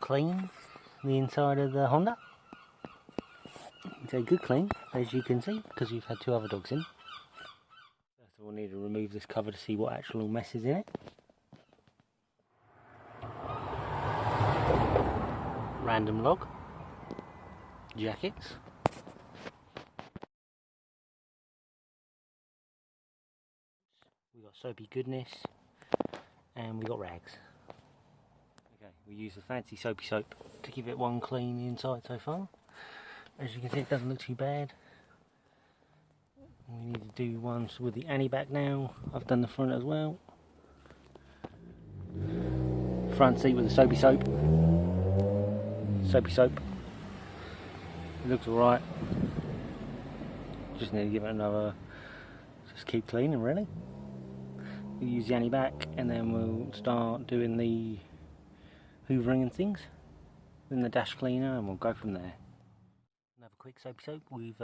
clean the inside of the Honda. It's a good clean, as you can see, because we've had 2 other dogs in. First of all, we need to remove this cover to see what actual mess is in it. Random log. Jackets. We got soapy goodness, and we got rags. Okay, we use the fancy soapy soap to give it one clean inside so far. As you can see, it doesn't look too bad. We need to do ones with the Annie back now. I've done the front as well. Front seat with the soapy soap. Soapy soap. It looks alright. Just need to give it another, just keep cleaning really. We'll use the Annie back and then we'll start doing the hoovering and things. Then the dash cleaner and we'll go from there. Another quick soapy soap. We've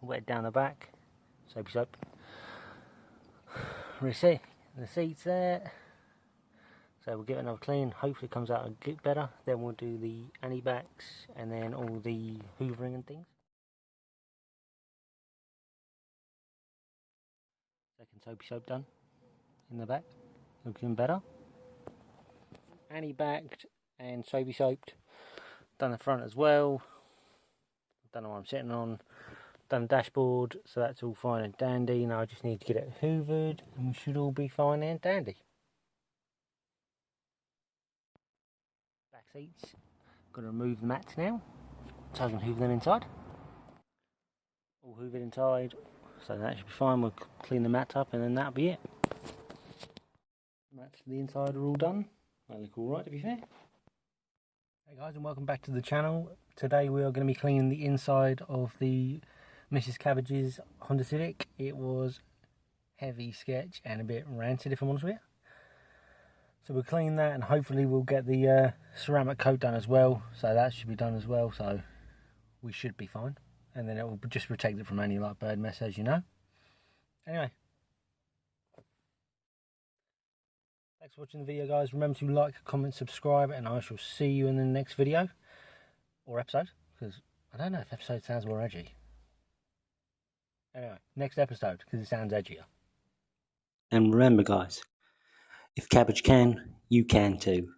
wetted down the back. Soapy soap. Reset the seats there. So we'll give it another clean. Hopefully it comes out a bit better. Then we'll do the Annie backs and then all the hoovering and things. Second soapy soap done in the back. Looking better. Annie backed and soapy soaped. Done the front as well. Don't know what I'm sitting on. Done the dashboard, so that's all fine and dandy. Now I just need to get it hoovered and we should all be fine and dandy. Back seats. Got to remove the mats now so I can hoover them inside. All hoovered inside, so that should be fine. We'll clean the mats up and then that'll be it. Mats to the inside are all done. They look alright to be fair. Hey guys, and welcome back to the channel. Today we are going to be cleaning the inside of the Mrs. Cabbage's Honda Civic. It was heavy sketch and a bit ranted, if I'm honest with you. So we'll clean that and hopefully we'll get the ceramic coat done as well. So that should be done as well, so we should be fine. And then it will just protect it from any like bird mess, as you know. Anyway. Thanks for watching the video, guys. Remember to like, comment, subscribe, and I shall see you in the next video. Or episode, because I don't know if episode sounds more edgy. Anyway, next episode, because it sounds edgier. And remember, guys, if Cabbage can, you can too.